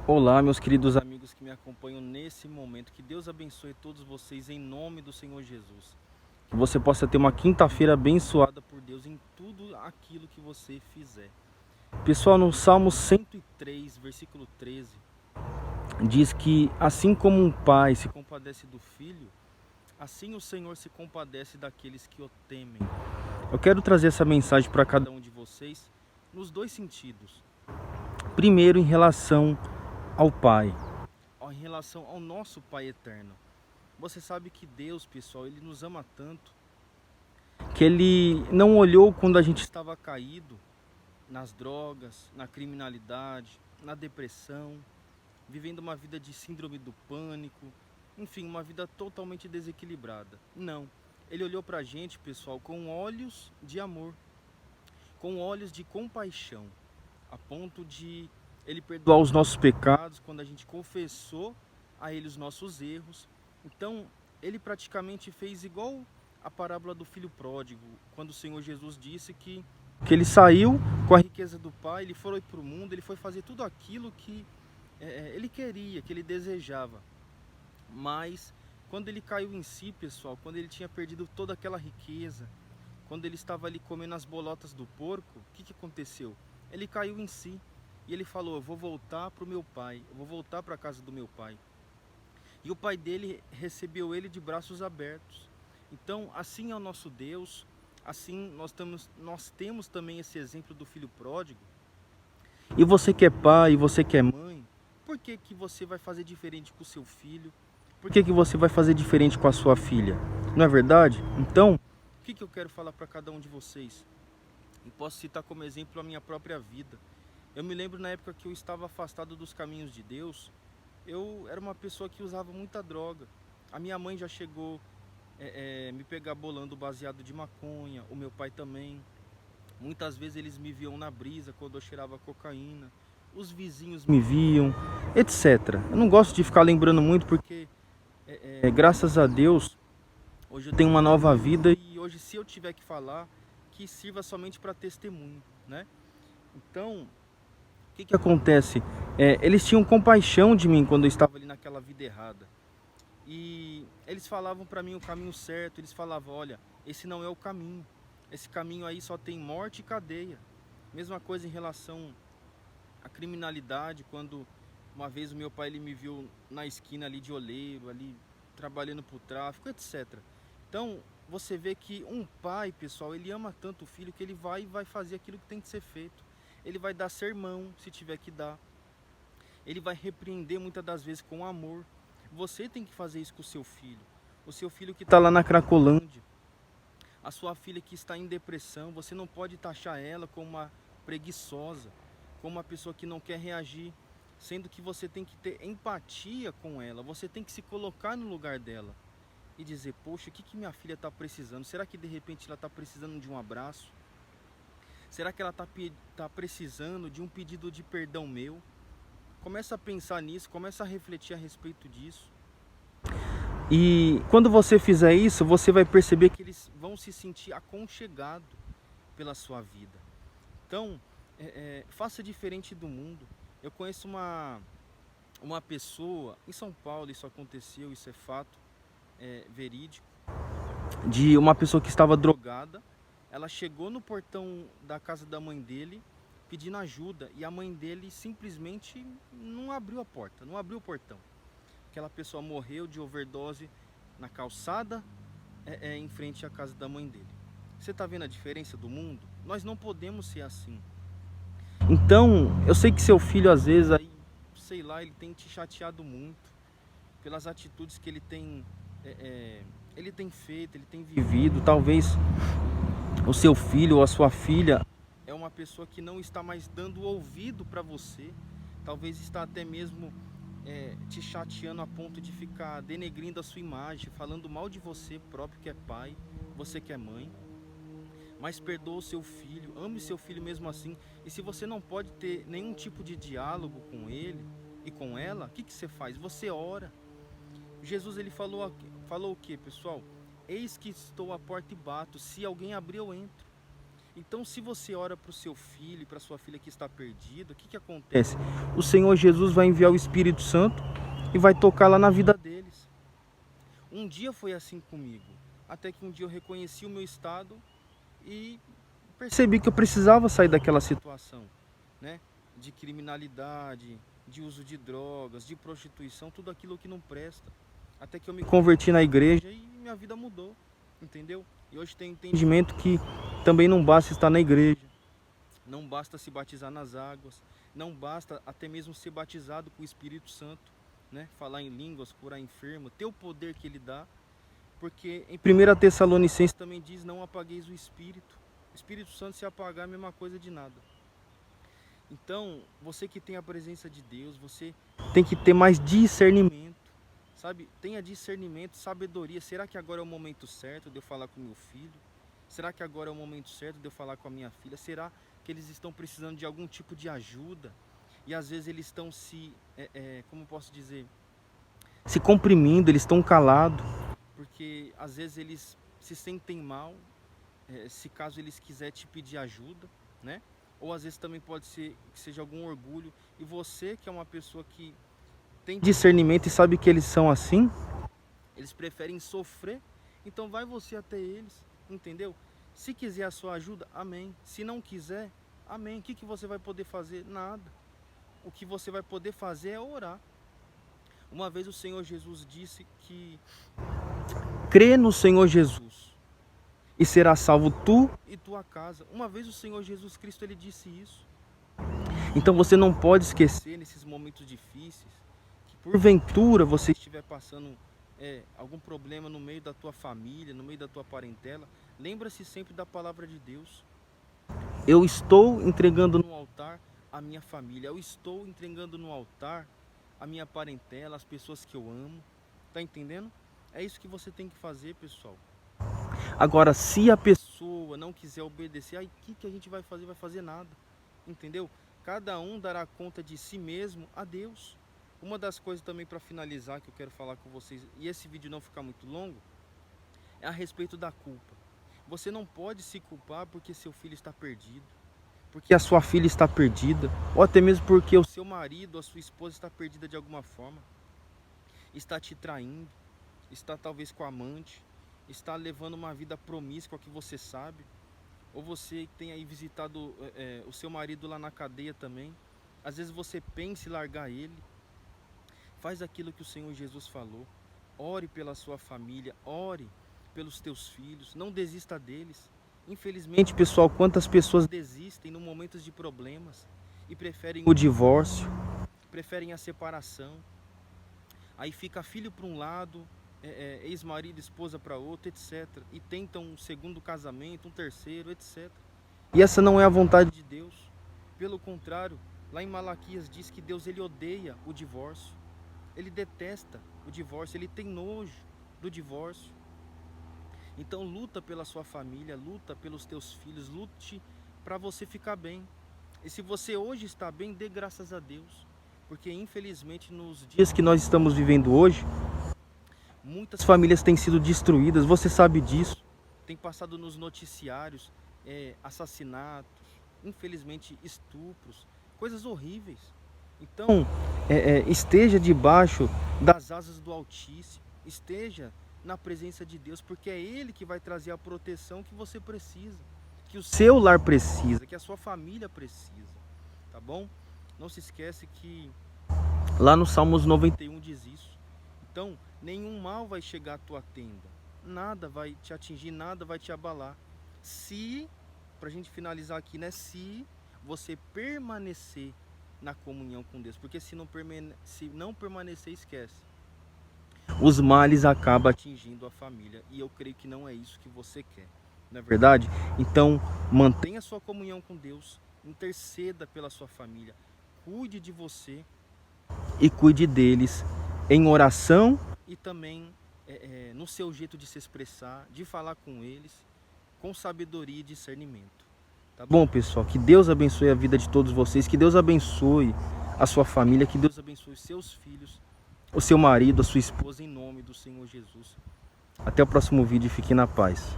Olá, meus queridos amigos que me acompanham nesse momento. Que Deus abençoe todos vocês em nome do Senhor Jesus. Que você possa ter uma quinta-feira abençoada por Deus em tudo aquilo que você fizer. Pessoal, no Salmo 103, versículo 13, diz que assim como um pai se compadece do filho, assim o Senhor se compadece daqueles que o temem. Eu quero trazer essa mensagem para cada um de vocês nos dois sentidos. Primeiro, em relação ao Pai, em relação ao nosso Pai eterno. Você sabe que Deus, pessoal, Ele nos ama tanto que Ele não olhou quando a gente estava caído nas drogas, na criminalidade, na depressão, vivendo uma vida de síndrome do pânico, enfim, uma vida totalmente desequilibrada. Não. Ele olhou pra gente, pessoal, com olhos de amor, com olhos de compaixão, a ponto de Ele perdoar os nossos pecados quando a gente confessou a Ele os nossos erros. Então, Ele praticamente fez igual a parábola do filho pródigo, quando o Senhor Jesus disse que ele saiu com a riqueza do Pai, ele foi para o mundo, ele foi fazer tudo aquilo que ele queria, que ele desejava. Mas, quando ele caiu em si, pessoal, quando ele tinha perdido toda aquela riqueza, quando ele estava ali comendo as bolotas do porco, o que aconteceu? Ele caiu em si e ele falou: eu vou voltar para o meu pai, eu vou voltar para a casa do meu pai. E o pai dele recebeu ele de braços abertos. Então, assim é o nosso Deus, assim nós temos também esse exemplo do filho pródigo. E você que é pai, e você que é mãe, por que que você vai fazer diferente com o seu filho? Por que que você vai fazer diferente com a sua filha? Não é verdade? Então, o que que eu quero falar para cada um de vocês? E posso citar como exemplo a minha própria vida. Eu me lembro na época que eu estava afastado dos caminhos de Deus, eu era uma pessoa que usava muita droga. A minha mãe já chegou me pegar bolando baseado de maconha, o meu pai também. Muitas vezes eles me viam na brisa quando eu cheirava cocaína, os vizinhos me viam, etc. Eu não gosto de ficar lembrando muito porque, graças a Deus, hoje eu tenho uma nova vida e hoje, se eu tiver que falar, que sirva somente para testemunho, né? Então, o que que acontece? Eles tinham compaixão de mim quando eu estava ali naquela vida errada. E eles falavam para mim o caminho certo, eles falavam: olha, esse não é o caminho. Esse caminho aí só tem morte e cadeia. Mesma coisa em relação à criminalidade, quando uma vez o meu pai ele me viu na esquina ali de oleiro, ali trabalhando pro tráfico, etc. Então, você vê que um pai, pessoal, ele ama tanto o filho que ele vai fazer aquilo que tem que ser feito. Ele vai dar sermão, se tiver que dar. Ele vai repreender muitas das vezes com amor. Você tem que fazer isso com o seu filho. O seu filho que está lá na Cracolândia, a sua filha que está em depressão, você não pode taxar ela como uma preguiçosa, como uma pessoa que não quer reagir, sendo que você tem que ter empatia com ela, você tem que se colocar no lugar dela e dizer: poxa, o que que minha filha está precisando? Será que de repente ela está precisando de um abraço? Será que ela está precisando de um pedido de perdão meu? Começa a pensar nisso, começa a refletir a respeito disso. E quando você fizer isso, você vai perceber que eles vão se sentir aconchegados pela sua vida. Então, faça diferente do mundo. Eu conheço uma pessoa, em São Paulo isso aconteceu, isso é fato, verídico, de uma pessoa que estava drogada. Ela chegou no portão da casa da mãe dele pedindo ajuda e a mãe dele simplesmente não abriu a porta, não abriu o portão. Aquela pessoa morreu de overdose na calçada, em frente à casa da mãe dele. Você está vendo a diferença do mundo? Nós não podemos ser assim. Então, eu sei que seu filho às vezes aí, sei lá, ele tem te chateado muito pelas atitudes que ele tem feito, ele tem vivido. Talvez o seu filho ou a sua filha é uma pessoa que não está mais dando ouvido para você. Talvez está até mesmo te chateando a ponto de ficar denegrindo a sua imagem, falando mal de você próprio que é pai, você que é mãe. Mas perdoa o seu filho, ame seu filho mesmo assim. E se você não pode ter nenhum tipo de diálogo com ele e com ela, o que que você faz? Você ora. Jesus ele falou o que, pessoal? Eis que estou à porta e bato, se alguém abrir eu entro. Então, se você ora para o seu filho e para sua filha que está perdida, o que que acontece? O Senhor Jesus vai enviar o Espírito Santo e vai tocar lá na vida deles. Um dia foi assim comigo, até que um dia eu reconheci o meu estado e percebi que eu precisava sair daquela situação, né? De criminalidade, de uso de drogas, de prostituição, tudo aquilo que não presta. Até que eu me converti na igreja e minha vida mudou, entendeu? E hoje tenho entendimento que também não basta estar na igreja, não basta se batizar nas águas, não basta até mesmo ser batizado com o Espírito Santo, né? Falar em línguas, curar enfermo, ter o poder que ele dá, porque em 1 Tessalonicenses também diz: não apagueis o Espírito. O Espírito Santo, se apagar, é a mesma coisa de nada. Então, você que tem a presença de Deus, você tem que ter mais discernimento, sabe? Tenha discernimento, sabedoria. Será que agora é o momento certo de eu falar com meu filho? Será que agora é o momento certo de eu falar com a minha filha? Será que eles estão precisando de algum tipo de ajuda? E às vezes eles estão como posso dizer, se comprimindo, eles estão calados, porque às vezes eles se sentem mal, se caso eles quiserem te pedir ajuda, né? Ou às vezes também pode ser que seja algum orgulho. E você, que é uma pessoa que tem discernimento e sabe que eles são assim, eles preferem sofrer, então vai você até eles, entendeu? Se quiser a sua ajuda, amém. Se não quiser, amém. O que que você vai poder fazer? Nada. O que você vai poder fazer é orar. Uma vez o Senhor Jesus disse que crê no Senhor Jesus e será salvo tu e tua casa. Uma vez o Senhor Jesus Cristo, ele disse isso. Então você não pode esquecer nesses momentos difíceis, que porventura você estiver passando algum problema no meio da tua família, no meio da tua parentela, lembra-se sempre da palavra de Deus. Eu estou entregando no altar a minha família, eu estou entregando no altar a minha parentela, as pessoas que eu amo. Tá entendendo? É isso que você tem que fazer, pessoal. Agora, se a pessoa não quiser obedecer, aí o que a gente vai fazer? Vai fazer nada, entendeu? Cada um dará conta de si mesmo a Deus. Uma das coisas também para finalizar que eu quero falar com vocês, e esse vídeo não ficar muito longo, é a respeito da culpa. Você não pode se culpar porque seu filho está perdido, porque a sua filha está perdida, ou até mesmo porque o seu marido, a sua esposa está perdida de alguma forma, está te traindo, está talvez com amante, está levando uma vida promíscua que você sabe, ou você tem aí visitado o seu marido lá na cadeia também. Às vezes você pensa em largar ele. Faz aquilo que o Senhor Jesus falou. Ore pela sua família, ore pelos teus filhos, não desista deles. Infelizmente, pessoal, quantas pessoas desistem no momentos de problemas e preferem o divórcio, preferem a separação. Aí fica filho para um lado, ex-marido, esposa para outro, etc. E tentam um segundo casamento, um terceiro, etc. E essa não é a vontade de Deus. Pelo contrário, lá em Malaquias diz que Deus, ele odeia o divórcio. Ele detesta o divórcio, ele tem nojo do divórcio. Então luta pela sua família, luta pelos teus filhos, lute para você ficar bem. E se você hoje está bem, dê graças a Deus. Porque infelizmente nos dias que nós estamos vivendo hoje, muitas famílias têm sido destruídas, você sabe disso. Tem passado nos noticiários assassinatos, infelizmente estupros, coisas horríveis. Então, esteja debaixo das asas do Altíssimo, esteja na presença de Deus, porque é Ele que vai trazer a proteção que você precisa, que o seu lar precisa, que a sua família precisa, tá bom? Não se esquece que lá no Salmos 91 diz isso. Então, nenhum mal vai chegar à tua tenda, nada vai te atingir, nada vai te abalar, se, pra gente finalizar aqui, né, se você permanecer na comunhão com Deus, porque se não permanecer, esquece. Os males acabam atingindo a família, e eu creio que não é isso que você quer, não é verdade? Então, mantenha a sua comunhão com Deus, interceda pela sua família, cuide de você e cuide deles em oração e também no seu jeito de se expressar, de falar com eles, com sabedoria e discernimento. Tá bom, pessoal? Que Deus abençoe a vida de todos vocês, que Deus abençoe a sua família, que Deus abençoe os seus filhos, o seu marido, a sua esposa, em nome do Senhor Jesus. Até o próximo vídeo e fique na paz.